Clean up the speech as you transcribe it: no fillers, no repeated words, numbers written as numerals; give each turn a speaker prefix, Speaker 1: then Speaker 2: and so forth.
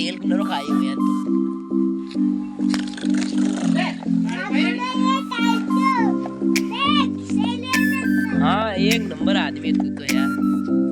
Speaker 1: एक नरो खाई हो यार हाँ एक नंबर आदमी है तू तो यार